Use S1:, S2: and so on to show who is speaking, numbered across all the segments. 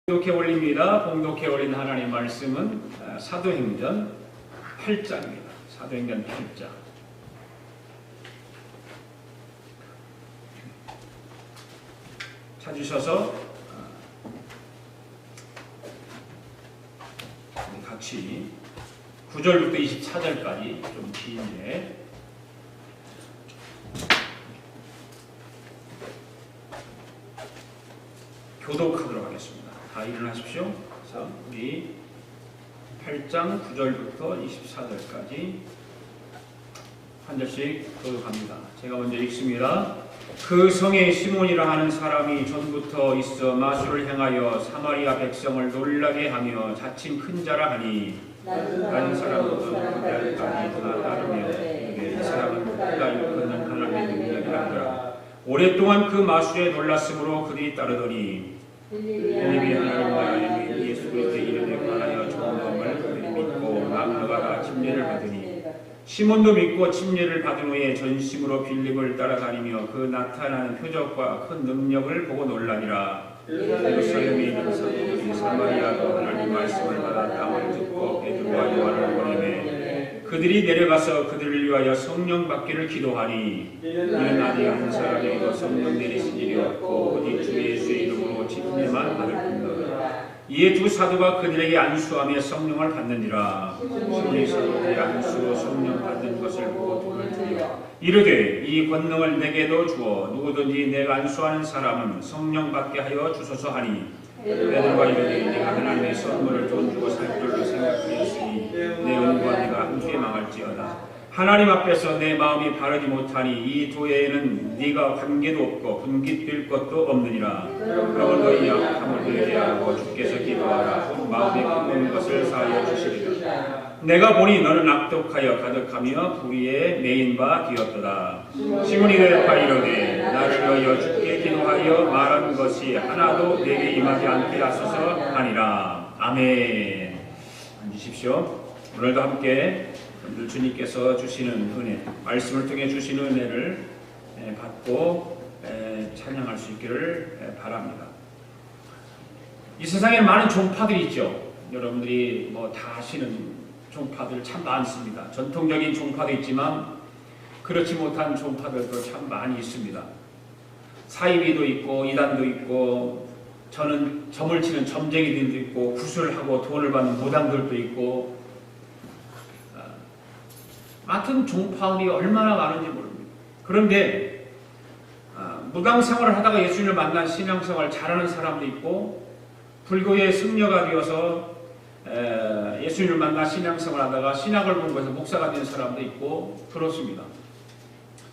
S1: 봉독해 올립니다. 봉독해 올린 하나님의 말씀은 사도행전 8장입니다. 사도행전 8장. 찾으셔서 같이 9절부터 24절까지 좀 긴데 교독하도록 하겠습니다. 다 일어나십시오. 그래서 우리 8장 9절부터 24절까지 한 절씩 교독합니다. 제가 먼저 읽습니다. 그 성에 시몬이라 하는 사람이 전부터 있어 마술을 행하여 사마리아 백성을 놀라게 하며 자칭 큰 자라 하니 다른 사람은 그날까지 다 따르며 이 사람은 끝까지 그는 하나님의 능력이라 하더라. 오랫동안 그 마술에 놀랐으므로 그들이 따르더니 엘리비 하나님과 예수 그리스도의 이름에 관하여 좋은 것을 그들이 믿고 나무가 침례를 받으니 시몬도 믿고 침례를 받은 후에 전심으로 빌립을 따라다니며 그 나타나는 표적과 큰 능력을 보고 놀라니라. 예루살렘에 있는 성도들이 사마리아로 하나님 말씀을 받아 땅을 듣고 베드로와 요한을 보내매 그들이 내려가서 그들을 위하여 성령 받기를 기도하니 이는 아직 한 사람에게도 성령 내리신 일이 없고 오직 주 예수의 이름으로 침례만 받을 뿐더라. 이에 두 사도가 그들에게 안수하며 성령을 받느니라. 시몬이 사도들이 안수로 성령 받는 것을 보고 돈을 주여 이르되 이 권능을 내게도 주어 누구든지 내가 안수하는 사람은 성령 받게 하여 주소서 하니 베드로가 이르되 내가 하나님의 선물을 돈 주고 살 줄로 생각하였으니 내 은과 네가 함께 망할지어다. 하나님 앞에서 내 마음이 바르지 못하니 이 도에는 네가 관계도 없고 분깃될 것도 없느니라. 그러므로 너희 약함을 회개하고 주께서 기도하라. 마음에 품은 것을 사하여 주시리라. 내가 보니 너는 악독하여 가득하며 불의에 매인 바 되었도다. 시몬이 대답하여 이르되 나를 위하여 주께 기도하여 말한 것이 하나도 내게 임하지 않게 하소서 하니라. 아멘. 앉으십시오. 오늘도 함께 주님께서 주시는 은혜, 말씀을 통해 주시는 은혜를 받고 찬양할 수 있기를 바랍니다. 이 세상에 많은 종파들이 있죠. 여러분들이 다 아시는 종파들 참 많습니다. 전통적인 종파도 있지만 그렇지 못한 종파들도 참 많이 있습니다. 사이비도 있고 이단도 있고 저는 점을 치는 점쟁이들도 있고 구슬을 하고 돈을 받는 무당들도 있고 같은 종파들이 얼마나 많은지 모릅니다. 그런데 무당 생활을 하다가 예수님을 만난 신앙생활을 잘하는 사람도 있고 불교의 승려가 되어서 예수님을 만나 신앙생활을 하다가 신학을 공부해서 목사가 된 사람도 있고 그렇습니다.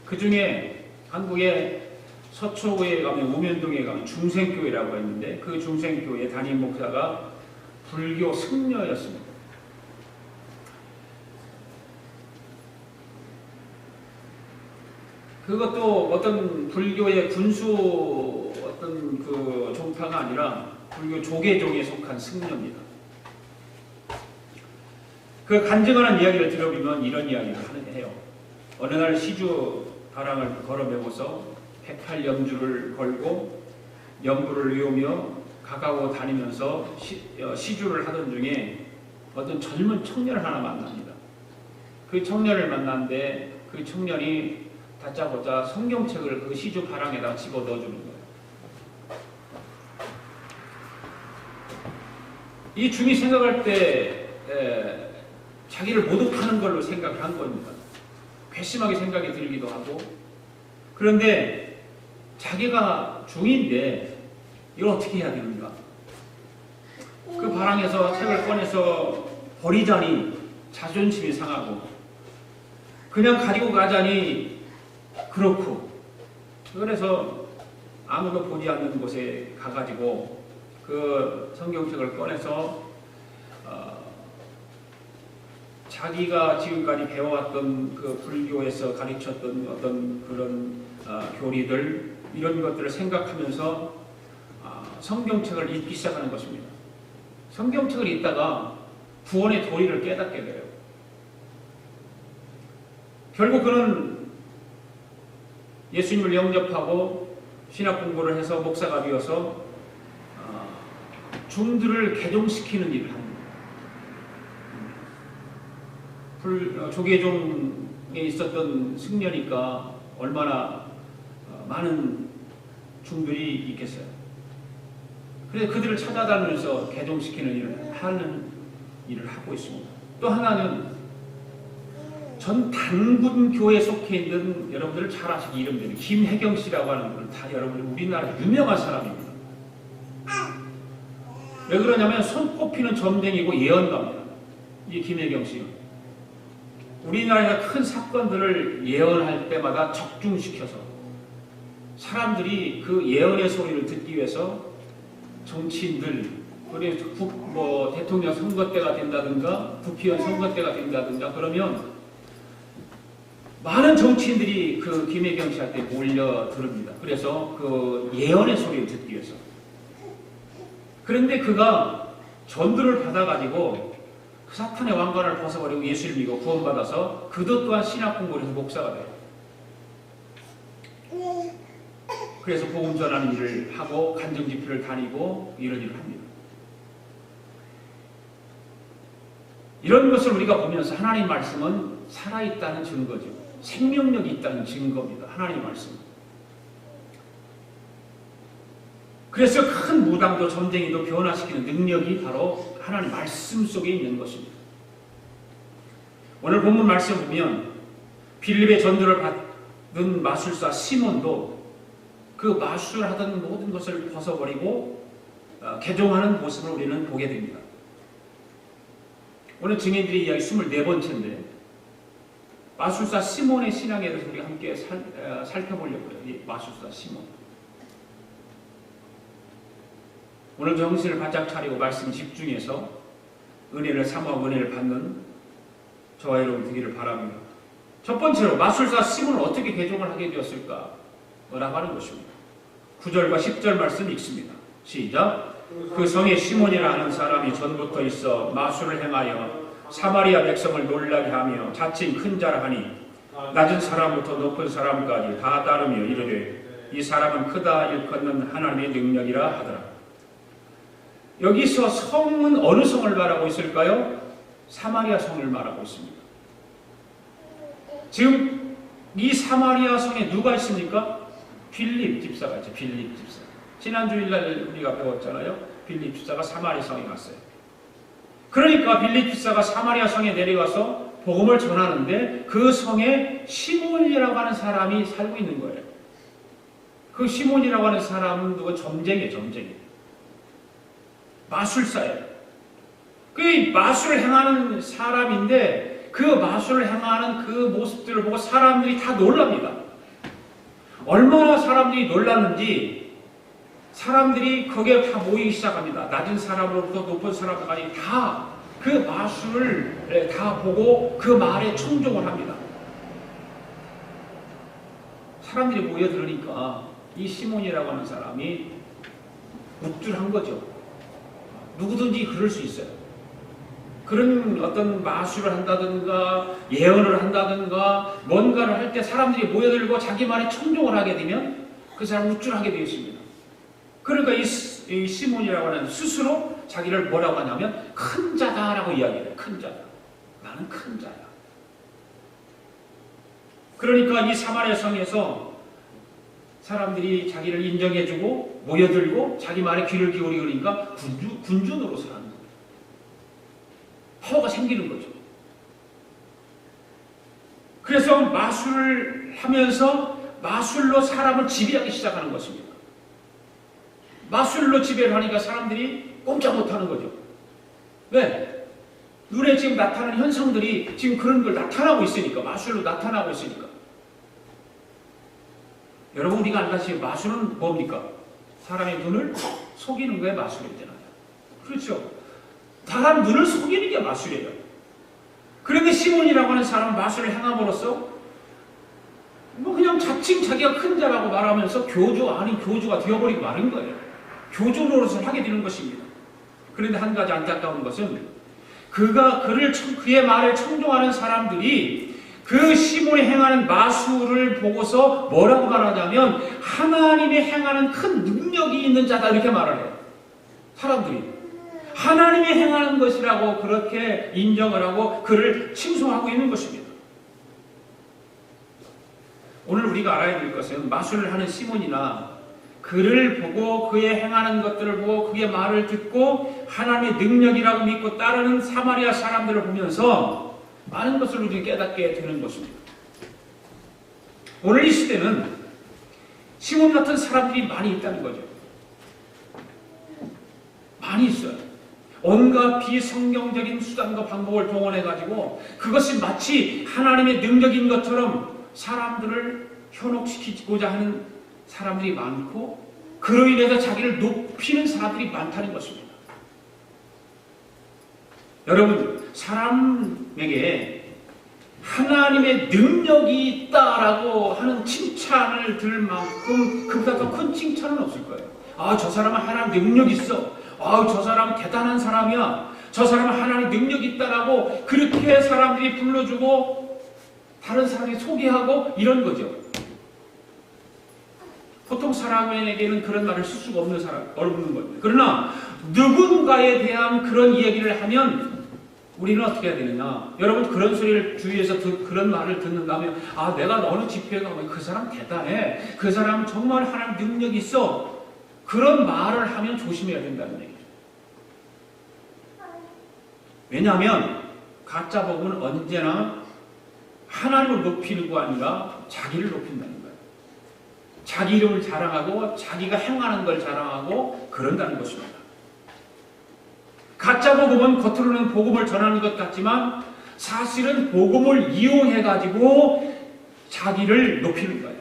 S1: 그 중에 한국의 서초구에 가면 우면동에 가면 중생교회라고 있는데 그 중생교회 담임 목사가 불교 승려였습니다. 그것도 어떤 불교의 군수 어떤 그 종파가 아니라 불교 조계종에 속한 승려입니다. 그 간증하는 이야기를 들어보면 이런 이야기를 해요. 어느 날 시주 바람을 걸어매고서 108염주를 걸고 염불을 외우며 가까워 다니면서 시주를 하던 중에 어떤 젊은 청년을 하나 만납니다. 그 청년을 만났는데 그 청년이 다짜고짜 성경책을 그 시주 바랑에다 집어 넣어주는 거예요. 이 중이 생각할 때 자기를 모독하는 걸로 생각을 한 겁니다. 괘씸하게 생각이 들기도 하고 그런데 자기가 중인데 이걸 어떻게 해야 됩니까? 그 바랑에서 책을 꺼내서 버리자니 자존심이 상하고 그냥 가지고 가자니 그렇고 그래서 아무도 보지 않는 곳에 가가지고 그 성경책을 꺼내서 자기가 지금까지 배워왔던 그 불교에서 가르쳤던 어떤 그런 교리들 이런 것들을 생각하면서 성경책을 읽기 시작하는 것입니다. 성경책을 읽다가 구원의 도리를 깨닫게 돼요. 결국 그는 예수님을 영접하고 신학 공부를 해서 목사가 되어서 종들을 개종시키는 일을 합니다. 조계종에 있었던 승려니까 얼마나 많은 중들이 있겠어요. 그래서 그들을 찾아다니면서 개종시키는 일을 하는 일을 하고 있습니다. 또 하나는 전 단군교에 속해 있는 여러분들 잘 아시는 이름들이 김혜경 씨라고 하는 분은 다 여러분들 우리나라 유명한 사람입니다. 왜 그러냐면 손꼽히는 점쟁이고 예언가입니다. 이 김혜경 씨는 우리나라의 큰 사건들을 예언할 때마다 적중시켜서 사람들이 그 예언의 소리를 듣기 위해서 정치인들, 그리고 대통령 선거 때가 된다든가 국회의원 선거 때가 된다든가 그러면 많은 정치인들이 그 김혜경 씨한테 몰려들습니다. 그래서 그 예언의 소리를 듣기 위해서. 그런데 그가 전도를 받아가지고 그 사탄의 왕관을 벗어버리고 예수를 믿고 구원받아서 그도 또한 신학 공부를 해서 목사가 돼요. 그래서 복음 전하는 일을 하고 간증 집회를 다니고 이런 일을 합니다. 이런 것을 우리가 보면서 하나님 말씀은 살아있다는 증거죠. 생명력이 있다는 증거입니다. 하나님 말씀. 그래서 큰 무당도 점쟁이도 변화시키는 능력이 바로 하나님 말씀 속에 있는 것입니다. 오늘 본문 말씀 보면 빌립의 전도를 받은 마술사 시몬도 그 마술하던 모든 것을 벗어버리고 개종하는 모습을 우리는 보게 됩니다. 오늘 증인들의 이야기 24번째인데 마술사 시몬의 신앙에 대해서 우리가 함께 살펴보려고 해요. 이 마술사 시몬. 오늘 정신을 바짝 차리고 말씀 집중해서 은혜를 사모하고 은혜를 받는 저와 여러분 되기를 바랍니다. 첫 번째로 마술사 시몬을 어떻게 개종을 하게 되었을까? 라고 하는 것입니다. 9절과 10절 말씀 읽습니다. 시작. 그 성에 시몬이라 하는 사람이 전부터 있어 마술을 행하여 사마리아 백성을 놀라게 하며 자칭 큰 자라 하니 낮은 사람부터 높은 사람까지 다 따르며 이르되 이 사람은 크다 일컫는 하나님의 능력이라 하더라. 여기서 성은 어느 성을 말하고 있을까요? 사마리아 성을 말하고 있습니다. 지금 이 사마리아 성에 누가 있습니까? 빌립 집사가 있죠. 빌립 집사. 지난 주일날 우리가 배웠잖아요. 빌립 집사가 사마리아 성에 갔어요. 그러니까 빌립 집사가 사마리아 성에 내려가서 복음을 전하는데 그 성에 시몬이라고 하는 사람이 살고 있는 거예요. 그 시몬이라고 하는 사람은 누가 점쟁이에요. 점쟁이. 마술사예요. 그 마술을 행하는 사람인데 그 마술을 행하는 그 모습들을 보고 사람들이 다 놀랍니다. 얼마나 사람들이 놀랐는지 사람들이 거기에 다 모이기 시작합니다. 낮은 사람으로부터 높은 사람까지 다 그 마술을 다 보고 그 말에 청종을 합니다. 사람들이 모여들으니까 이 시몬이라고 하는 사람이 우쭐한 거죠. 누구든지 그럴 수 있어요. 그런 어떤 마술을 한다든가 예언을 한다든가 뭔가를 할 때 사람들이 모여들고 자기 말에 청종을 하게 되면 그 사람 우쭐하게 되어 있습니다. 그러니까 이 시몬이라고 하는 스스로 자기를 뭐라고 하냐면 큰 자다라고 이야기해요. 큰 자다. 나는 큰 자야. 그러니까 이 사마리아 성에서 사람들이 자기를 인정해주고 모여들고 자기 말에 귀를 기울이니까 군주노로 사는 거예요. 파워가 생기는 거죠. 그래서 마술을 하면서 마술로 사람을 지배하기 시작하는 것입니다. 마술로 지배를 하니까 사람들이 꼼짝 못하는 거죠. 왜? 눈에 지금 나타나는 현상들이 지금 그런 걸 나타나고 있으니까, 마술로 나타나고 있으니까. 여러분 우리가 알다시피 마술은 뭡니까? 사람의 눈을 속이는 거에 마술이잖아요. 그렇죠? 사람 눈을 속이는 게 마술이에요. 그런데 시몬이라고 하는 사람은 마술을 행함으로써 그냥 자칭 자기가 큰 자라고 말하면서 교주 아닌 교주가 되어버리고 마는 거예요. 교주로서 하게 되는 것입니다. 그런데 한 가지 안타까운 것은 그의 말을 청종하는 사람들이 그 시몬이 행하는 마술을 보고서 뭐라고 말하냐면 하나님이 행하는 큰 능력이 있는 자다 이렇게 말을 해요. 사람들이. 하나님이 행하는 것이라고 그렇게 인정을 하고 그를 칭송하고 있는 것입니다. 오늘 우리가 알아야 될 것은 마술을 하는 시몬이나 그를 보고 그의 행하는 것들을 보고 그의 말을 듣고 하나님의 능력이라고 믿고 따르는 사마리아 사람들을 보면서 많은 것을 우리는 깨닫게 되는 것입니다. 오늘 이 시대는 시몬 같은 사람들이 많이 있다는 거죠. 많이 있어요. 온갖 비성경적인 수단과 방법을 동원해가지고 그것이 마치 하나님의 능력인 것처럼 사람들을 현혹시키고자 하는 사람들이 많고 그로 인해서 자기를 높이는 사람들이 많다는 것입니다. 여러분, 사람에게 하나님의 능력이 있다라고 하는 칭찬을 들을 만큼 그보다 더 큰 칭찬은 없을 거예요. 아, 저 사람은 하나님 능력이 있어. 아, 저 사람은 대단한 사람이야. 저 사람은 하나님 능력이 있다라고 그렇게 사람들이 불러주고 다른 사람이 소개하고 이런 거죠. 보통 사람에게는 그런 말을 쓸 수가 없는 겁니다. 그러나 누군가에 대한 그런 이야기를 하면 우리는 어떻게 해야 되느냐? 여러분, 그런 소리를 주위에서 그런 말을 듣는가 하면 아, 내가 어느 집회에 가면 그 사람 대단해. 그 사람 정말 하나님 능력이 있어. 그런 말을 하면 조심해야 된다는 얘기죠. 왜냐하면 가짜 복음은 언제나 하나님을 높이는 거 아니라 자기를 높인다는 거예요. 자기 이름을 자랑하고 자기가 행하는 걸 자랑하고 그런다는 것입니다. 가짜 복음은 겉으로는 복음을 전하는 것 같지만 사실은 복음을 이용해가지고 자기를 높이는 거예요.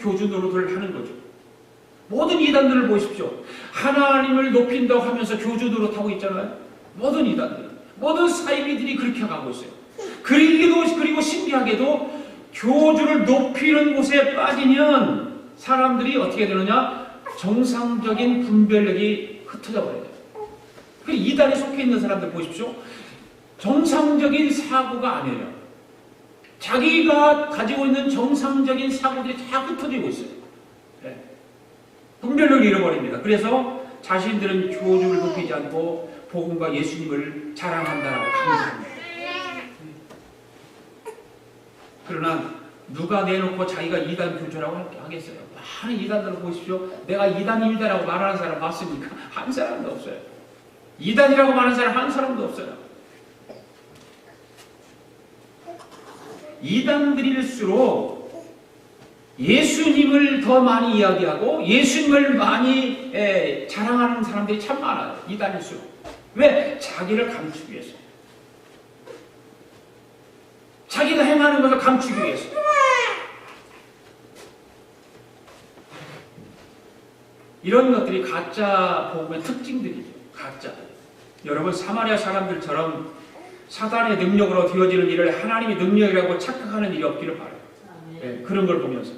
S1: 교주 노릇을 하는 거죠. 모든 이단들을 보십시오. 하나님을 높인다고 하면서 교주 노릇하고 있잖아요. 모든 이단들, 모든 사이비들이 그렇게 가고 있어요. 그리고 신기하게도 교주를 높이는 곳에 빠지면 사람들이 어떻게 되느냐? 정상적인 분별력이 흩어져 버려요. 이단에 속해 있는 사람들 보십시오. 정상적인 사고가 아니에요. 자기가 가지고 있는 정상적인 사고들이 다 흩어지고 있어요. 네. 분별력을 잃어버립니다. 그래서 자신들은 교주를 높이지 않고 복음과 예수님을 자랑한다라고 강조합니다. 그러나 누가 내놓고 자기가 이단 교주라고 하겠어요? 많은 이단들을 보십시오. 내가 이단입니다라고 말하는 사람 봤습니까? 한 사람도 없어요. 이단이라고 말하는 사람 한 사람도 없어요. 이단들일수록 예수님을 더 많이 이야기하고 예수님을 많이 자랑하는 사람들이 참 많아요. 이단일수록. 왜? 자기를 감추기 위해서. 자기가 행하는 것을 감추기 위해서. 이런 것들이 가짜 복음의 특징들이죠. 가짜. 여러분, 사마리아 사람들처럼 사단의 능력으로 되어지는 일을 하나님의 능력이라고 착각하는 일이 없기를 바라요. 네, 그런 걸 보면서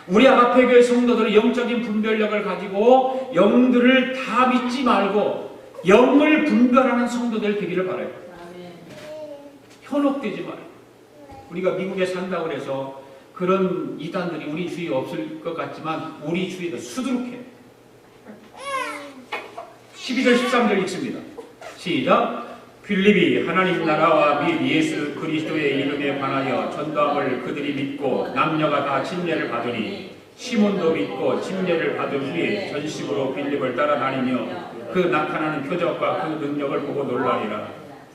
S1: 우리 아가페 교회 성도들은 영적인 분별력을 가지고 영들을 다 믿지 말고 영을 분별하는 성도들 되기를 바라요. 현혹되지 말아요. 우리가 미국에 산다고 해서 그런 이단들이 우리 주위에 없을 것 같지만 우리 주위에도 수두룩해요. 12절 13절 읽습니다. 시작. 빌립이 하나님 나라와 및 예수 그리스도의 이름에 관하여 전도함을 그들이 믿고 남녀가 다 침례를 받으니 시몬도 믿고 침례를 받은 후에 전식으로 빌립을 따라다니며 그 나타나는 표적과 그 능력을 보고 놀라리라.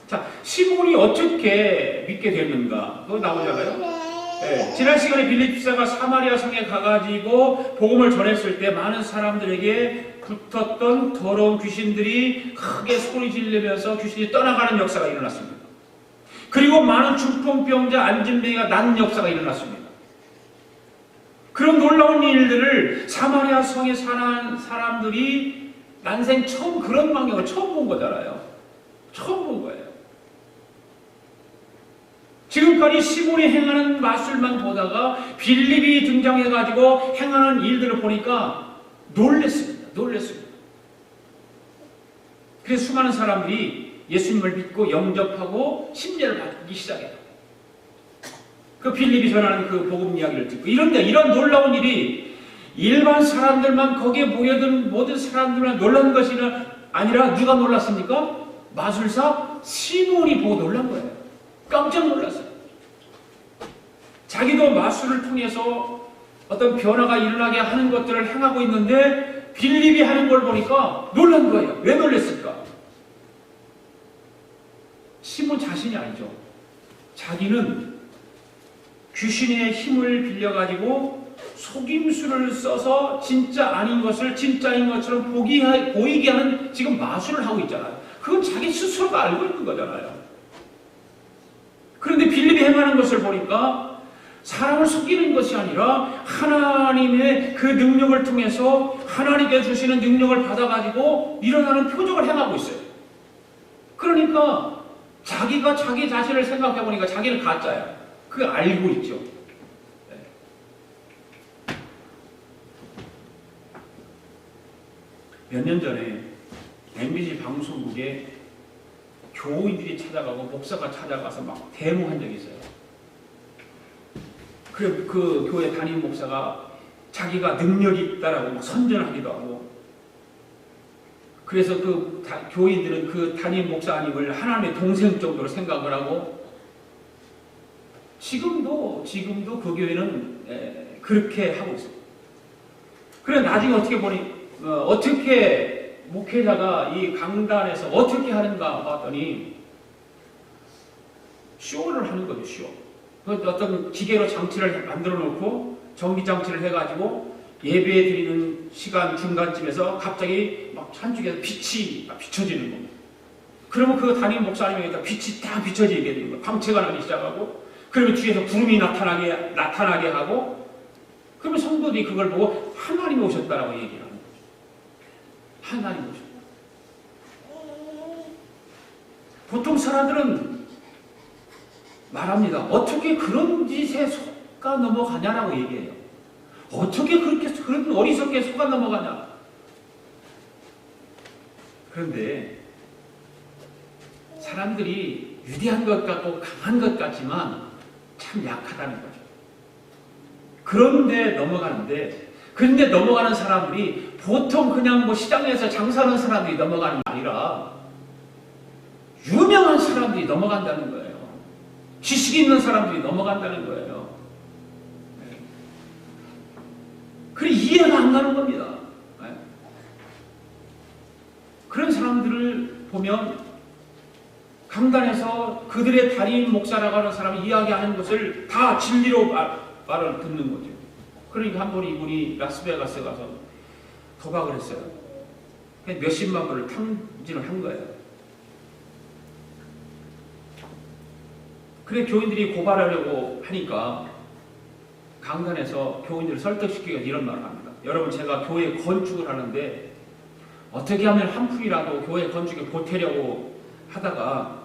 S1: 자, 시몬이 어떻게 믿게 됐는가? 그거 나오잖아요. 네, 지난 시간에 빌립 집사가 사마리아 성에 가가지고 복음을 전했을 때 많은 사람들에게 붙었던 더러운 귀신들이 크게 소리 지르면서 귀신이 떠나가는 역사가 일어났습니다. 그리고 많은 중풍병자, 안진뱅이가 난 역사가 일어났습니다. 그런 놀라운 일들을 사마리아 성에 사는 사람들이 난생 처음 그런 광경을 처음 본 거잖아요. 처음 본 거예요. 지금까지 시몬이 행하는 마술만 보다가 빌립이 등장해가지고 행하는 일들을 보니까 놀랬습니다. 그래서 수많은 사람들이 예수님을 믿고 영접하고 침례를 받기 시작해요. 그 빌립이 전하는 그 복음 이야기를 듣고 이런 놀라운 일이 일반 사람들만 거기에 모여든 모든 사람들만 놀란 것이 아니라 누가 놀랐습니까? 마술사 시몬이 보고 놀란 거예요. 깜짝 놀랐어요. 자기도 마술을 통해서 어떤 변화가 일어나게 하는 것들을 행하고 있는데 빌립이 하는 걸 보니까 놀란 거예요. 왜 놀랐을까? 시몬 자신이 알죠. 자기는 귀신의 힘을 빌려가지고 속임수를 써서 진짜 아닌 것을 진짜인 것처럼 보이게 하는 지금 마술을 하고 있잖아요. 그건 자기 스스로가 알고 있는 거잖아요. 그런데 빌립이 행하는 것을 보니까 사람을 속이는 것이 아니라 하나님의 그 능력을 통해서 하나님께 주시는 능력을 받아가지고 일어나는 표적을 행하고 있어요. 그러니까 자기가 자기 자신을 생각해보니까 자기는 가짜야. 그걸 알고 있죠. 몇 년 전에 MBC 방송국에 교인들이 찾아가고 목사가 찾아가서 막 데모한 적이 있어요. 그 교회 담임 목사가 자기가 능력이 있다라고 막 선전하기도 하고, 그래서 그 교인들은 그 담임 목사님을 하나님의 동생 정도로 생각을 하고, 지금도 그 교회는 그렇게 하고 있어요. 그래 나중에 어떻게 보니 어떻게 목회자가 이 강단에서 어떻게 하는가 봤더니 쇼를 하는 거죠. 쇼. 어떤 기계로 장치를 만들어 놓고 전기 장치를 해가지고 예배 드리는 시간 중간쯤에서 갑자기 막 한쪽에서 빛이 비춰지는 겁니다. 그러면 그 담임 목사님에게다 빛이 딱 비춰지게 되는 거예요. 광채가 나기 시작하고, 그러면 뒤에서 구름이 나타나게 하고, 그러면 성도들이 그걸 보고 하나님이 오셨다라고 얘기하는 거죠. 하나님이 오셨다. 보통 사람들은 말합니다. 어떻게 그런 짓에 속아 넘어가냐라고 얘기해요. 어떻게 그런 어리석게 속아 넘어가냐. 그런데 사람들이 위대한 것 같고 강한 것 같지만 참 약하다는 거죠. 그런데 넘어가는 사람들이 보통 그냥 뭐 시장에서 장사하는 사람들이 넘어가는 게 아니라 유명한 사람들이 넘어간다는 거예요. 지식 있는 사람들이 넘어간다는 거예요. 그래 이해가 안 가는 겁니다. 그런 사람들을 보면 강단에서 그들의 담임 목사라고 하는 사람이 이야기하는 것을 다 진리로 말을 듣는 거죠. 그러니까 한 번 이분이 라스베가스에 가서 도박을 했어요. 몇십만 불을 탕진을 한 거예요. 그래 교인들이 고발하려고 하니까 강단에서 교인들을 설득시키기 위해서 이런 말을 합니다. 여러분, 제가 교회 건축을 하는데 어떻게 하면 한 푼이라도 교회 건축에 보태려고 하다가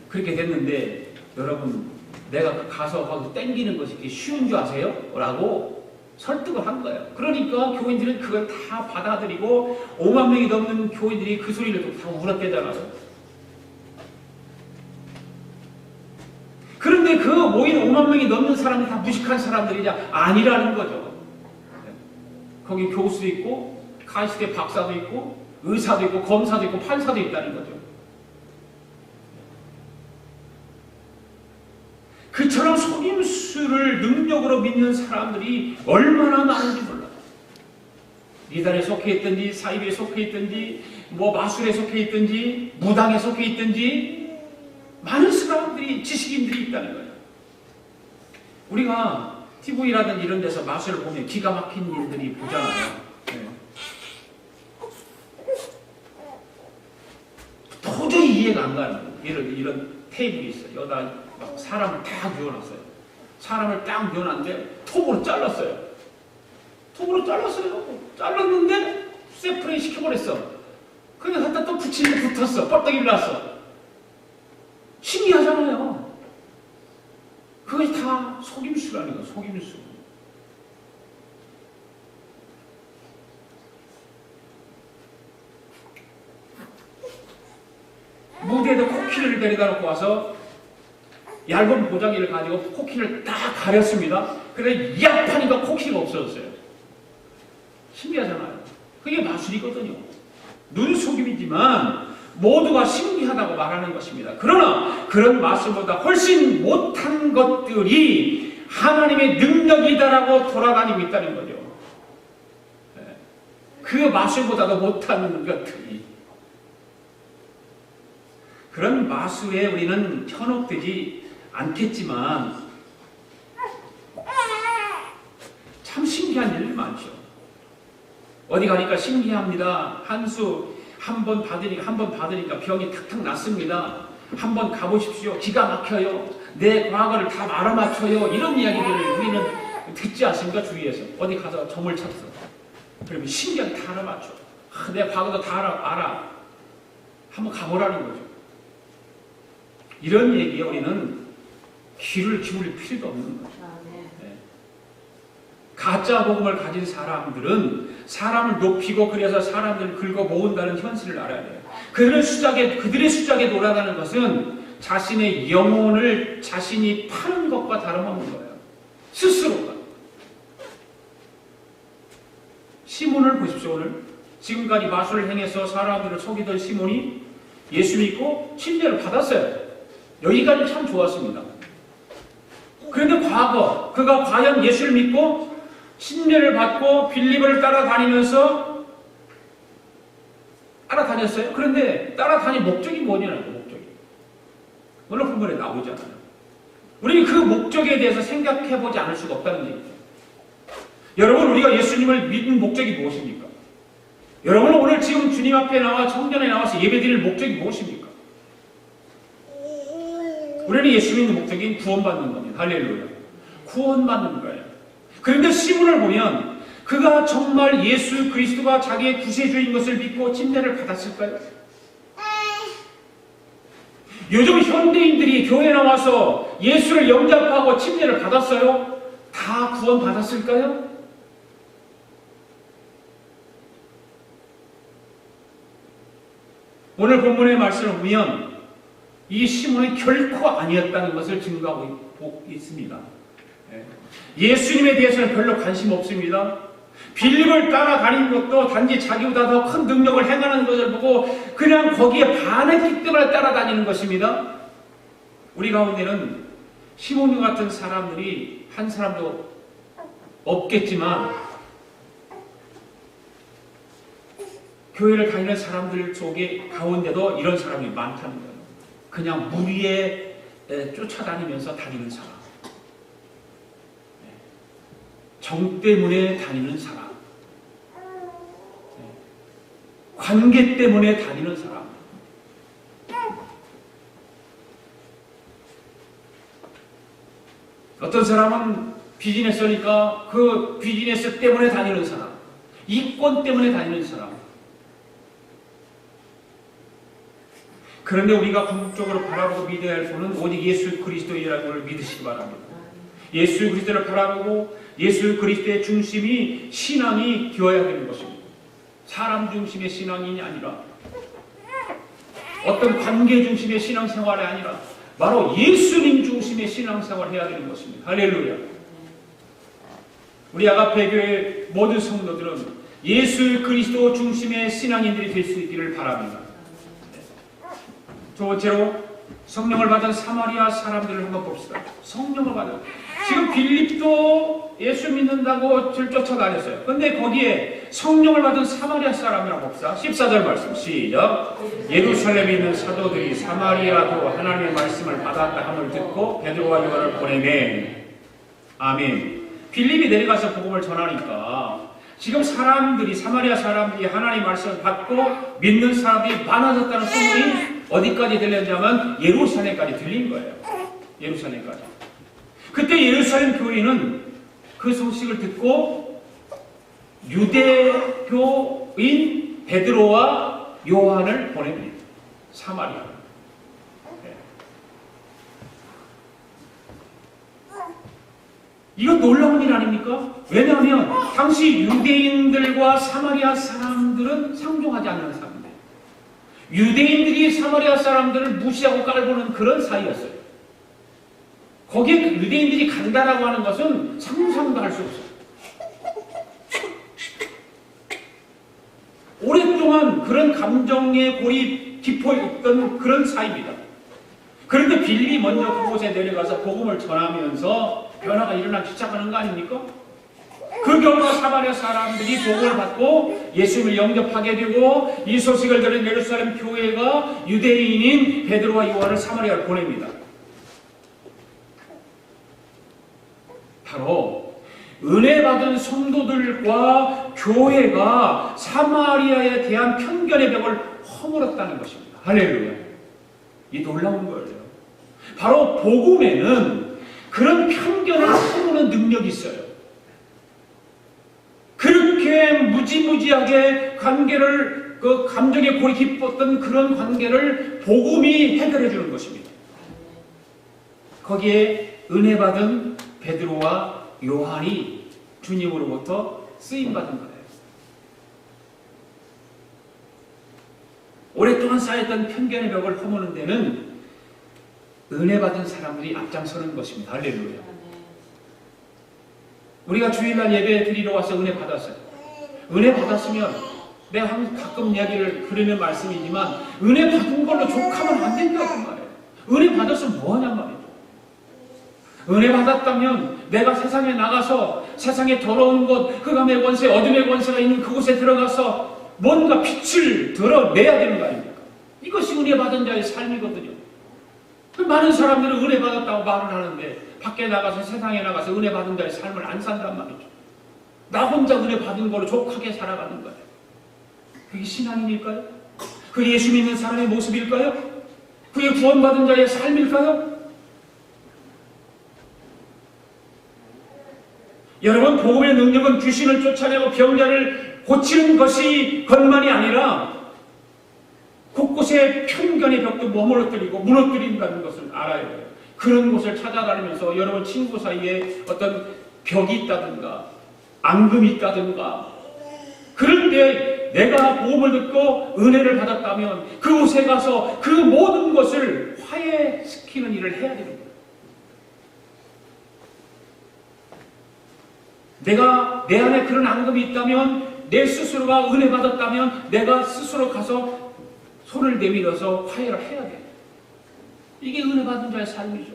S1: 그렇게 됐는데, 여러분 내가 가서 거기서 땡기는 것이 이렇게 쉬운 줄 아세요? 라고 설득을 한 거예요. 그러니까 교인들은 그걸 다 받아들이고 5만 명이 넘는 교인들이 그 소리를 또 다 울었대잖아요. 그런데 그 모인 5만 명이 넘는 사람이 다 무식한 사람들이 아니라는 거죠. 거기 교수도 있고 가시대 박사도 있고 의사도 있고 검사도 있고 판사도 있다는 거죠. 그처럼 속임수를 능력으로 믿는 사람들이 얼마나 많은지 몰라요. 이단에 속해 있든지 사이비에 속해 있든지 뭐 마술에 속해 있든지 무당에 속해 있든지 많은 사람들이, 지식인들이 있다는 거예요. 우리가 TV라든지 이런 데서 마술을 보면 기가 막힌 일들이 보잖아요. 도저히 이해가 안 가는 거예요. 이런 테이블이 있어요. 여기다 막 사람을 딱 누워놨어요. 사람을 딱 누워놨는데 톱으로 잘랐어요. 잘랐는데 세프레이 시켜버렸어. 그냥 갖다 또 붙이는데 붙었어. 뻘떡이 났어. 신기하잖아요. 그것이 다 속임수라는 거예요. 속임수. 무대에도 코끼리를 데려다 놓고 와서 얇은 보자기를 가지고 코끼리를 딱 가렸습니다. 그런데 얍 하니까 코끼리가 없어졌어요. 신기하잖아요. 그게 마술이거든요. 눈속임이지만 모두가 신기하다고 말하는 것입니다. 그러나 그런 마술보다 훨씬 못한 것들이 하나님의 능력이다라고 돌아다니고 있다는 거죠. 그 마술보다도 못한 것들이. 그런 마술에 우리는 현혹되지 않겠지만 참 신기한 일이 많죠. 어디 가니까 신기합니다. 한수 한 번 받으니까 병이 탁탁 났습니다. 한번 가보십시오. 기가 막혀요. 내 과거를 다 알아맞혀요. 이런 이야기들을 우리는 듣지 않습니까? 주위에서. 어디 가서 점을 쳤어. 그러면 신기하게 다 알아맞혀. 내 과거도 다 알아. 한번 가보라는 거죠. 이런 얘기에 우리는 귀를 기울일 필요도 없는 거죠. 네. 가짜 복음을 가진 사람들은 사람을 높이고 그래서 사람들을 긁어 모은다는 현실을 알아야 돼요. 그들의 수작에 놀아나는 것은 자신의 영혼을 자신이 파는 것과 다름없는 거예요. 스스로가. 시몬을 보십시오. 오늘 지금까지 마술을 행해서 사람들을 속이던 시몬이 예수 믿고 침례를 받았어요. 여기까지 참 좋았습니다. 그런데 과거 그가 과연 예수를 믿고 침례를 받고 빌립을 따라다녔어요. 그런데 따라다닐 목적이 뭐냐는 목적이. 물론 본문에 나오지 않아요. 우리는 그 목적에 대해서 생각해보지 않을 수가 없다는 얘기죠. 여러분, 우리가 예수님을 믿는 목적이 무엇입니까? 여러분은 오늘 지금 주님 앞에 나와 성전에 나와서 예배드릴 목적이 무엇입니까? 우리는 예수 믿는 목적인 구원받는 겁니다. 할렐루야. 구원받는 거예요. 그런데 시몬을 보면 그가 정말 예수 그리스도가 자기의 구세주인 것을 믿고 침례를 받았을까요? 요즘 현대인들이 교회에 나와서 예수를 영접하고 침례를 받았어요? 다 구원받았을까요? 오늘 본문의 말씀을 보면 이 시몬이 결코 아니었다는 것을 증거하고 있습니다. 예수님에 대해서는 별로 관심 없습니다. 빌립을 따라다니는 것도 단지 자기보다 더 큰 능력을 행하는 것을 보고 그냥 거기에 반했기 때문에 따라다니는 것입니다. 우리 가운데는 시몬과 같은 사람들이 한 사람도 없겠지만 교회를 다니는 사람들 속에 가운데도 이런 사람이 많다는 거예요. 그냥 무리에 쫓아다니면서 다니는 사람. 정 때문에 다니는 사람. 관계 때문에 다니는 사람. 어떤 사람은 비즈니스니까 그 비즈니스 때문에 다니는 사람. 이권 때문에 다니는 사람. 그런데 우리가 궁극적으로 바라보고 믿어야 할 분은 오직 예수 그리스도이라는 걸 믿으시기 바랍니다. 예수 그리스도를 바라보고 예수 그리스도의 중심이 신앙이 되어야 되는 것입니다. 사람 중심의 신앙이 아니라 어떤 관계 중심의 신앙생활이 아니라 바로 예수님 중심의 신앙생활을 해야 되는 것입니다. 할렐루야. 우리 아가페 교회 모든 성도들은 예수 그리스도 중심의 신앙인들이 될 수 있기를 바랍니다. 두 번째로 성령을 받은 사마리아 사람들을 한번 봅시다. 성령을 받은 지금 빌립도 예수 믿는다고 쫓아다녔어요. 근데 거기에 성령을 받은 사마리아 사람이라고 봅시다. 14절 말씀 시작. 예루살렘에 있는 사도들이 사마리아도 하나님의 말씀을 받았다 함을 듣고 베드로와 요한을 보내매. 아멘. 빌립이 내려가서 복음을 전하니까 지금 사마리아 사람들이 하나님의 말씀을 받고 믿는 사람들이 많아졌다는 소문이 어디까지 들렸냐면 예루살렘까지 들린 거예요. 예루살렘까지. 그때 예루살렘 교인은 그 소식을 듣고 유대교인 베드로와 요한을 보냅니다. 사마리아. 이건 놀라운 일 아닙니까? 왜냐하면 당시 유대인들과 사마리아 사람들은 상종하지 않는 사람들. 유대인들이 사마리아 사람들을 무시하고 깔보는 그런 사이였어요. 거기에 유대인들이 간다라고 하는 것은 상상도 할 수 없어요. 오랫동안 오랫동안 그런 감정에 고립 깊어 있던 그런 사이입니다. 그런데 빌립이 먼저 그곳에 내려가서 복음을 전하면서 변화가 일어나기 시작하는 거 아닙니까? 그 결과 사마리아 사람들이 복음을 받고 예수님을 영접하게 되고 이 소식을 들은 예루살렘 교회가 유대인인 베드로와 요한을 사마리아로 보냅니다. 바로 은혜 받은 성도들과 교회가 사마리아에 대한 편견의 벽을 허물었다는 것입니다. 할렐루야. 이 놀라운 거예요. 바로 복음에는 그런 편견을 허무는 능력이 있어요. 그렇게 무지무지하게 관계를 그 감정에 골이 깊었던 그런 관계를 복음이 해결해 주는 것입니다. 거기에 은혜 받은 베드로와 요한이 주님으로부터 쓰임 받은 거예요. 오랫동안 쌓였던 편견의 벽을 허무는 데는 은혜 받은 사람들이 앞장서는 것입니다. 할렐루야. 우리가 주일날 예배 드리러 와서 은혜 받았어요. 은혜 받았으면 내가 가끔 이야기를 그러는 말씀이지만 은혜 받은 걸로 족하면 안 된다고 말해요. 은혜 받았으면 뭐하냔 말이죠. 은혜 받았다면 내가 세상에 나가서 세상에 더러운 것, 흑암의 권세, 어둠의 권세가 있는 그곳에 들어가서 뭔가 빛을 드러내야 되는 거 아닙니까? 이것이 은혜 받은 자의 삶이거든요. 많은 사람들은 은혜 받았다고 말을 하는데 밖에 나가서 세상에 나가서 은혜 받은 자의 삶을 안 산단 말이죠. 나 혼자 은혜 받은 걸로 족하게 살아가는 거예요. 그게 신앙입니까요? 그게 예수 믿는 사람의 모습일까요? 그게 구원받은 자의 삶일까요? 여러분, 복음의 능력은 귀신을 쫓아내고 병자를 고치는 것이 것만이 아니라 곳곳에 편견의 벽도 무너뜨리고 무너뜨린다는 것을 알아야 돼요. 그런 곳을 찾아다니면서 여러분 친구 사이에 어떤 벽이 있다든가 앙금이 있다든가 그런데 내가 복음을 듣고 은혜를 받았다면 그곳에 가서 그 모든 것을 화해시키는 일을 해야 되는 거예요. 내가 내 안에 그런 앙금이 있다면 내 스스로가 은혜 받았다면 내가 스스로 가서 손을 내밀어서 화해를 해야 돼요. 이게 은혜 받은 자의 삶이죠.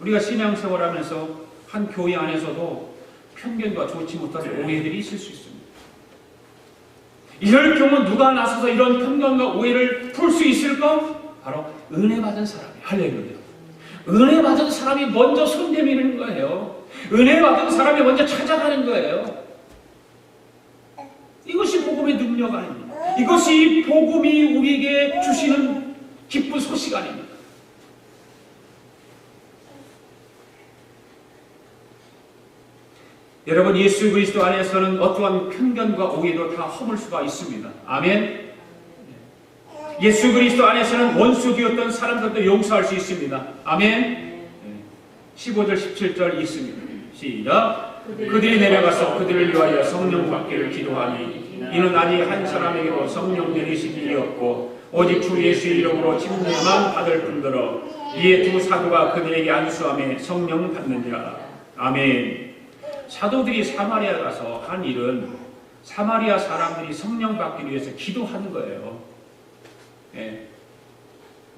S1: 우리가 신앙생활하면서 한 교회 안에서도 편견과 좋지 못한 오해들이 있을 수 있습니다. 이럴 경우 누가 나서서 이런 편견과 오해를 풀 수 있을까? 바로 은혜 받은 사람이에요. 할렐루야. 은혜 받은 사람이 먼저 손 내미는 거예요. 은혜 받은 사람이 먼저 찾아가는 거예요. 이것이 복음의 능력 아닙니까? 이것이 복음이 우리에게 주시는 기쁜 소식 아닙니까? 여러분, 예수 그리스도 안에서는 어떠한 편견과 오해도 다 허물 수가 있습니다. 아멘. 예수 그리스도 안에서는 원수 되었던 사람들도 용서할 수 있습니다. 아멘. 15절 17절 있습니다. 시작. 그들이 내려가서 그들을 위하여 성령 받기를 기도하니 이는 아직 한 사람에게도 성령 내리심이 없고 오직 주 예수의 이름으로 침례만 받을 뿐더러 이에 두 사도가 그들에게 안수하며 성령 받는지라. 아멘. 사도들이 사마리아 가서 한 일은 사마리아 사람들이 성령 받기 위해서 기도하는 거예요. 예.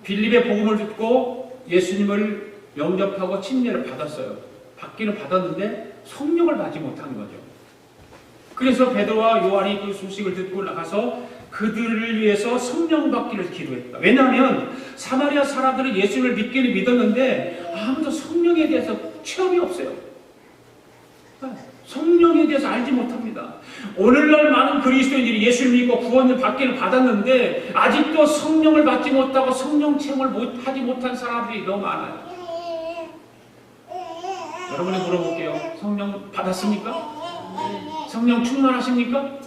S1: 빌립의 복음을 듣고 예수님을 영접하고 침례를 받았어요. 받기는 받았는데 성령을 받지 못한 거죠. 그래서 베드로와 요한이 그 소식을 듣고 나가서 그들을 위해서 성령 받기를 기도했다. 왜냐하면 사마리아 사람들은 예수를 믿기는 믿었는데 아무도 성령에 대해서 체험이 없어요. 성령에 대해서 알지 못합니다. 오늘날 많은 그리스도인들이 예수를 믿고 구원을 받기를 받았는데 아직도 성령을 받지 못하고 성령 체험을 하지 못한 사람들이 너무 많아요. 여러분이 물어볼게요. 성령 받았습니까? 성령 충만하십니까?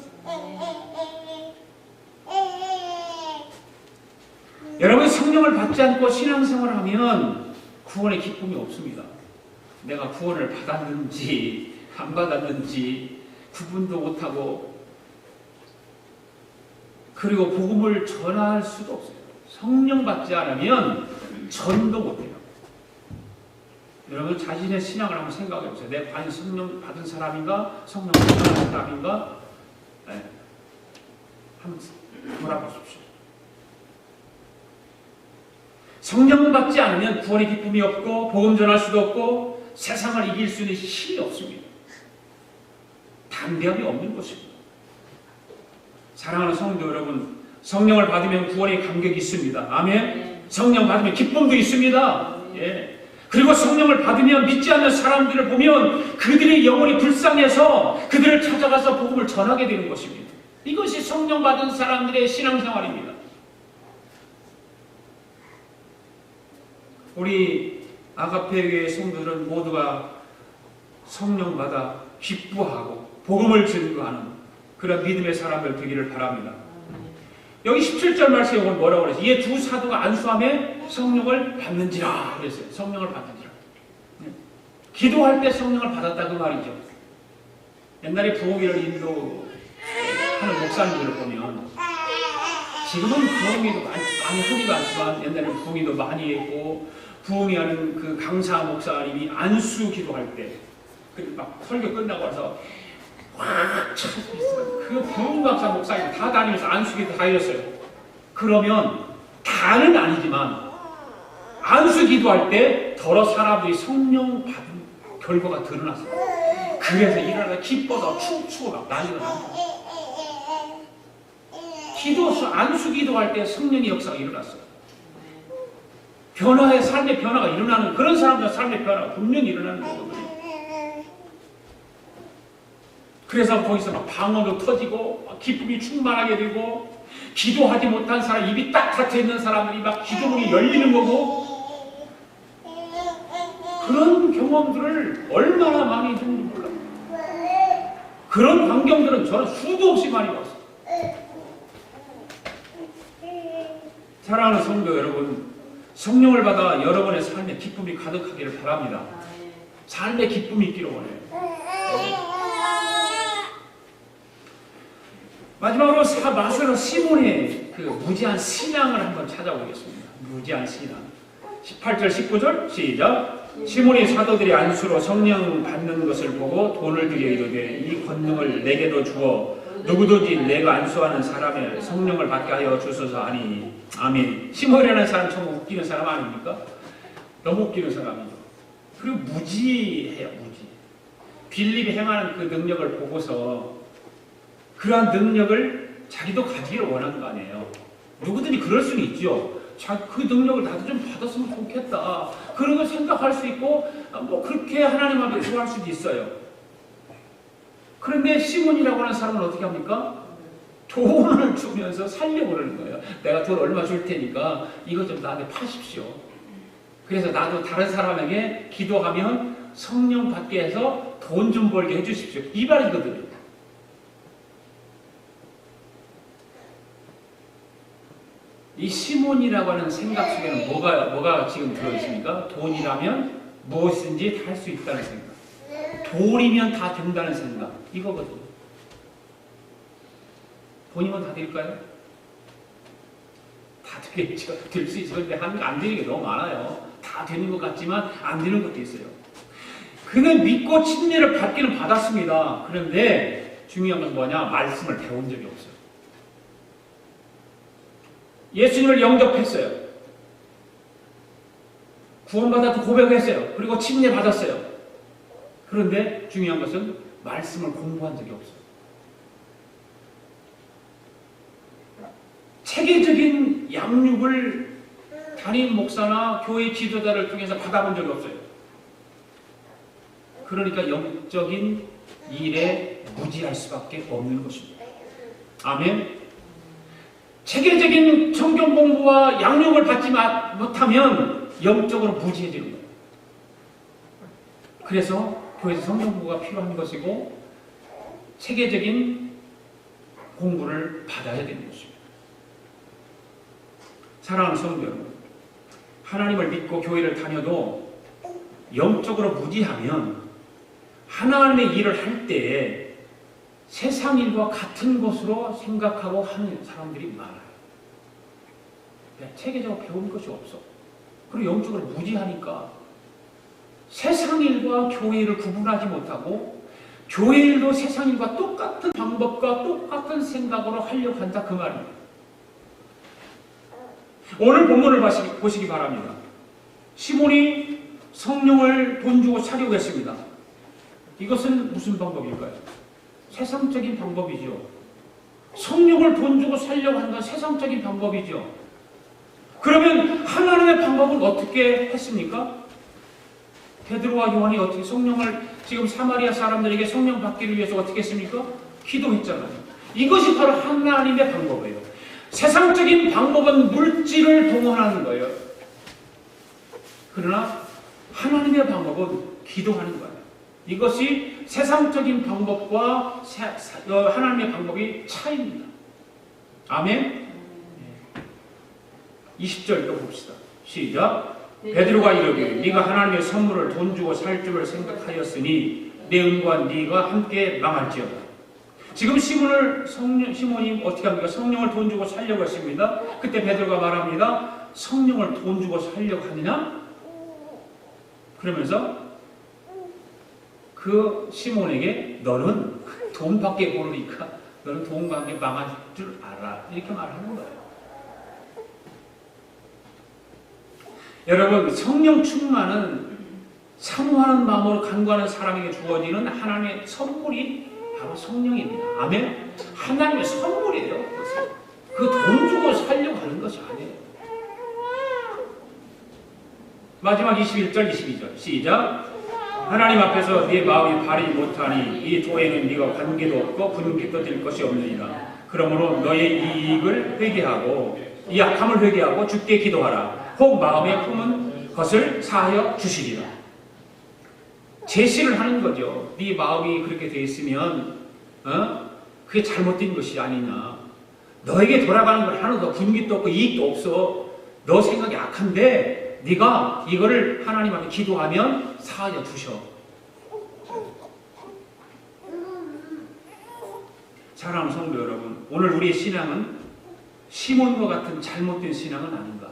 S1: 여러분, 성령을 받지 않고 신앙생활을 하면 구원의 기쁨이 없습니다. 내가 구원을 받았는지 안 받았는지 구분도 못하고 그리고 복음을 전할 수도 없어요. 성령 받지 않으면 전도 못해요. 여러분 자신의 신앙을 한번 생각해 보세요. 내가 과연 성령 받은 사람인가? 성령 받은 사람인가? 네. 한번 돌아보십시오. 성령 받지 않으면 구원의 기쁨이 없고 복음 전할 수도 없고 세상을 이길 수 있는 힘이 없습니다. 담대함이 없는 것입니다. 사랑하는 성도 여러분, 성령을 받으면 구원의 감격이 있습니다. 아멘. 성령 받으면 기쁨도 있습니다. 예. 그리고 성령을 받으면 믿지 않는 사람들을 보면 그들의 영혼이 불쌍해서 그들을 찾아가서 복음을 전하게 되는 것입니다. 이것이 성령 받은 사람들의 신앙생활입니다. 우리 아가페교회 성도들은 모두가 성령 받아 기뻐하고 복음을 증거하는 그런 믿음의 사람들 되기를 바랍니다. 여기 17절 말씀에 오늘 뭐라고 그랬어요? 이에 두 사도가 안수함에 성령을 받는지라 그랬어요. 성령을 받는지라. 기도할 때 성령을 받았다 그 말이죠. 옛날에 부흥회를 인도하는 목사님들을 보면 지금은 부흥회도 많이 하지도 않지만 옛날에 부흥회도 많이 했고 부흥회하는 그 강사 목사님이 안수 기도할 때 막 설교 끝나고 와서 꽉 차서 있으면 그 부흥박사 목사님 다 다니면서 안수기도 다 이랬어요. 그러면 다는 아니지만 안수기도 할 때 더러 사람들이 성령 받은 결과가 드러났어요. 그래서 일어나서 기뻐서 춤추고 막 난리가 납니다. 안수기도 할 때 성령의 역사가 일어났어요. 변화의 삶의 변화가 일어나는 그런 사람들 삶의 변화가 분명히 일어나는 거거든요. 그래서 거기서 막 방언도 터지고 막 기쁨이 충만하게 되고 기도하지 못한 사람 입이 딱 닫혀 있는 사람들이 막 기도문이 열리는 거고 그런 경험들을 얼마나 많이 했는지 몰라요. 그런 광경들은 저는 수도 없이 많이 봤어요. 사랑하는 성도 여러분, 성령을 받아 여러분의 삶에 기쁨이 가득하기를 바랍니다. 삶에 기쁨이 있기를 원해요. 마지막으로 마술로 시몬의 그 무지한 신앙을 한번 찾아보겠습니다. 무지한 신앙. 18절, 19절 시작. 시몬이 사도들이 안수로 성령 받는 것을 보고 돈을 들여 이르되 이 권능을 내게도 주어 누구든지 내가 안수하는 사람의 성령을 받게 하여 주소서 하니 아멘. 시몬이라는 사람 참 웃기는 사람 아닙니까? 너무 웃기는 사람이죠. 그리고 무지해요. 무지. 빌립이 행하는 그 능력을 보고서 그러한 능력을 자기도 가지기를 원하는 거 아니에요. 누구든지 그럴 수는 있죠. 그 능력을 나도 좀 받았으면 좋겠다. 그런 걸 생각할 수 있고 뭐 그렇게 하나님 앞에 구할 수도 있어요. 그런데 시몬이라고 하는 사람은 어떻게 합니까? 돈을 주면서 살려고 그러는 거예요. 내가 돈 얼마 줄 테니까 이것 좀 나한테 파십시오. 그래서 나도 다른 사람에게 기도하면 성령 받게 해서 돈 좀 벌게 해주십시오. 이 말이거든요. 이 시몬이라고 하는 생각 속에는 뭐가 지금 들어있습니까? 돈이라면 무엇인지 다 할 수 있다는 생각. 돈이면 다 된다는 생각. 이거거든요. 돈이면 다 될까요? 다 되겠죠. 될 수 있어요. 근데 안 되는 게 너무 많아요. 다 되는 것 같지만 안 되는 것도 있어요. 그는 믿고 침례를 받기는 받았습니다. 그런데 중요한 건 뭐냐? 말씀을 배운 적이 없어요. 예수님을 영접했어요. 구원받았다고 고백했어요. 그리고 침례 받았어요. 그런데 중요한 것은 말씀을 공부한 적이 없어요. 체계적인 양육을 담임 목사나 교회 지도자를 통해서 받아본 적이 없어요. 그러니까 영적인 일에 무지할 수밖에 없는 것입니다. 아멘. 체계적인 성경 공부와 양육을 받지 못하면 영적으로 무지해지는 거예요. 그래서 교회에서 성경 공부가 필요한 것이고 체계적인 공부를 받아야 되는 것입니다. 사랑하는 성도 여러분, 하나님을 믿고 교회를 다녀도 영적으로 무지하면 하나님의 일을 할 때에 세상 일과 같은 것으로 생각하고 하는 사람들이 많아요. 체계적으로 배운 것이 없어. 그리고 영적으로 무지하니까 세상 일과 교회 일을 구분하지 못하고 교회 일도 세상 일과 똑같은 방법과 똑같은 생각으로 하려고 한다 그 말입니다. 오늘 본문을 보시기 바랍니다. 시몬이 성령을 돈 주고 사려고 했습니다. 이것은 무슨 방법일까요? 세상적인 방법이죠. 성령을 돈 주고 살려고 한다 세상적인 방법이죠. 그러면 하나님의 방법은 어떻게 했습니까? 베드로와 요한이 어떻게 성령을 지금 사마리아 사람들에게 성령 받기를 위해서 어떻게 했습니까? 기도했잖아요. 이것이 바로 하나님의 방법이에요. 세상적인 방법은 물질을 동원하는 거예요. 그러나 하나님의 방법은 기도하는 거예요. 이것이 세상적인 방법과 하나님의 방법이 차이입니다. 아멘? 20절 또 봅시다. 시작. 베드로가 이르기를 네가 하나님의 선물을 돈 주고 살 줄을 생각하였으니 내 은과 네가 함께 망할지어다. 지금 시몬이 어떻게 합니까? 성령을 돈 주고 살려고 했습니다. 그때 베드로가 말합니다. 성령을 돈 주고 살려고 하느냐? 그러면서 그 시몬에게 너는 돈밖에 모르니까 너는 돈과 함께 망할 줄 알아. 이렇게 말하는 거예요. 여러분, 성령 충만은 사모하는 마음으로 간구하는 사람에게 주어지는 하나님의 선물이 바로 성령입니다. 아멘? 하나님의 선물이에요. 그 돈 주고 살려고 하는 것이 아니에요. 마지막 21절, 22절 시작. 하나님 앞에서 네 마음이 바르지 못하니 이 도에는 네가 관계도 없고 분깃도 될 것이 없느니라. 그러므로 너의 이익을 회개하고 이 약함을 회개하고 주께 기도하라. 혹 마음에 품은 것을 사하여 주시리라. 제시를 하는 거죠. 네 마음이 그렇게 되어 있으면 그게 잘못된 것이 아니냐. 너에게 돌아가는 걸 하나도 분깃도 없고 이익도 없어. 너 생각이 악한데 네가 이거를 하나님 앞에 기도하면 사하여 주셔. 사랑하는 성도 여러분, 오늘 우리의 신앙은 시몬과 같은 잘못된 신앙은 아닌가?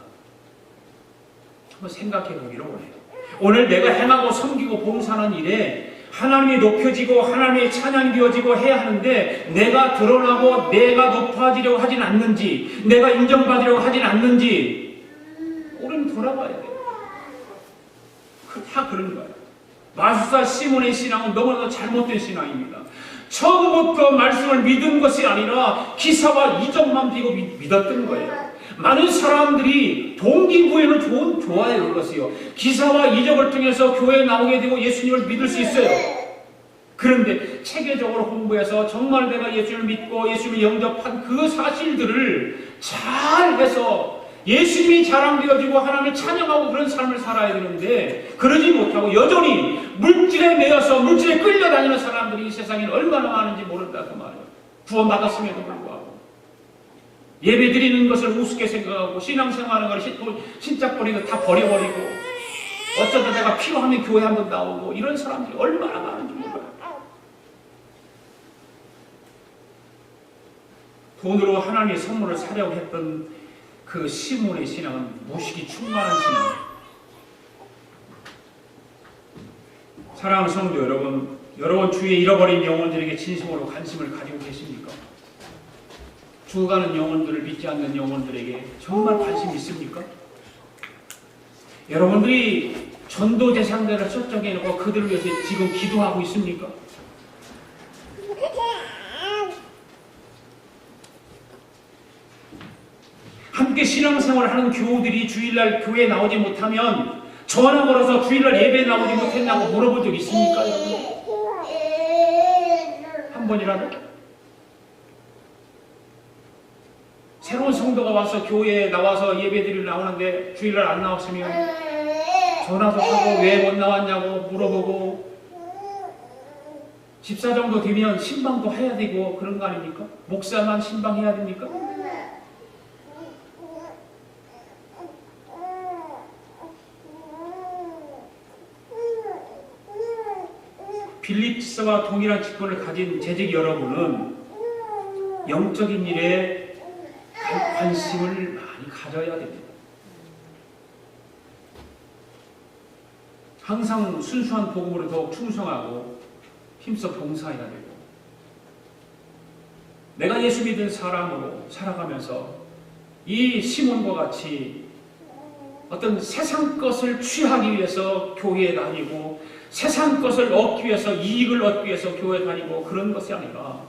S1: 한번 생각해 보기를 원해요. 오늘 내가 행하고 섬기고 봉사하는 일에 하나님이 높여지고 하나님의 찬양이 되어지고 해야 하는데 내가 드러나고 내가 높아지려고 하진 않는지, 내가 인정받으려고 하진 않는지 우리는 돌아봐야 돼요. 다 그런 거예요. 마술사 시몬의 신앙은 너무나도 잘못된 신앙입니다. 처음부터 말씀을 믿은 것이 아니라 기사와 이적만 비고 믿었던 거예요. 많은 사람들이 동기부여는 좋아요. 그것이요. 기사와 이적을 통해서 교회에 나오게 되고 예수님을 믿을 수 있어요. 그런데 체계적으로 홍보해서 정말 내가 예수님을 믿고 예수님을 영접한 그 사실들을 잘 해서 예수님이 자랑되어지고 하나님을 찬양하고 그런 삶을 살아야 되는데 그러지 못하고 여전히 물질에 매여서 물질에 끌려다니는 사람들이 이 세상에 얼마나 많은지 모른다 그 말이에요. 구원받았음에도 불구하고 예배 드리는 것을 우습게 생각하고 신앙생활하는 걸 신짝거리고 다 버려버리고 어쩌다 내가 필요하면 교회 한번 나오고 이런 사람들이 얼마나 많은지 몰라요. 돈으로 하나님의 선물을 사려고 했던 그 시몬의 신앙은 무식이 충만한 신앙이에요. 사랑하는 성도 여러분, 여러분 주위에 잃어버린 영혼들에게 진심으로 관심을 가지고 계십니까? 죽어가는 영혼들을 믿지 않는 영혼들에게 정말 관심 있습니까? 여러분들이 전도 대상자를 설정해놓고 그들을 위해서 지금 기도하고 있습니까? 함께 신앙생활을 하는 교우들이 주일날 교회에 나오지 못하면 전화 걸어서 주일날 예배에 나오지 못했냐고 물어본 적 있습니까? 한 번이라도? 새로운 성도가 와서 교회에 나와서 예배드리러 나오는데 주일날 안 나왔으면 전화도 하고 왜 못 나왔냐고 물어보고 집사 정도 되면 신방도 해야 되고 그런 거 아닙니까? 목사만 신방해야 됩니까? 빌립스와 동일한 직분을 가진 재직 여러분은 영적인 일에 관심을 많이 가져야 됩니다. 항상 순수한 복음으로 더욱 충성하고 힘써 봉사해야 되고, 내가 예수 믿은 사람으로 살아가면서 이 시몬과 같이 어떤 세상 것을 취하기 위해서 교회에 다니고 세상 것을 얻기 위해서, 이익을 얻기 위해서 교회에 다니고 그런 것이 아니라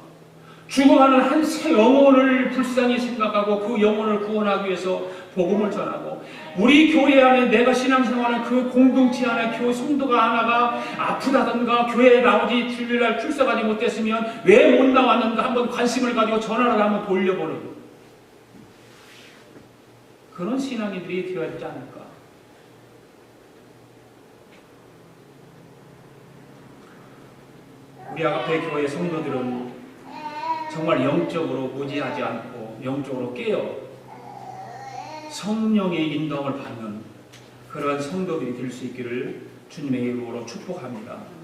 S1: 죽어가는 한 새 영혼을 불쌍히 생각하고 그 영혼을 구원하기 위해서 복음을 전하고, 우리 교회 안에 내가 신앙생활하는 그 공동체 안에 교회 성도가 하나가 아프다든가 교회에 나오지 주일날 출석하지 못했으면 왜 못 나왔는가 한번 관심을 가지고 전화를 한번 돌려보는 그런 신앙인들이 되어야 되지 않을까. 우리 아가페 교회 성도들은 정말 영적으로 무지하지 않고 영적으로 깨어 성령의 인도함을 받는 그러한 성도들이 될 수 있기를 주님의 이름으로 축복합니다.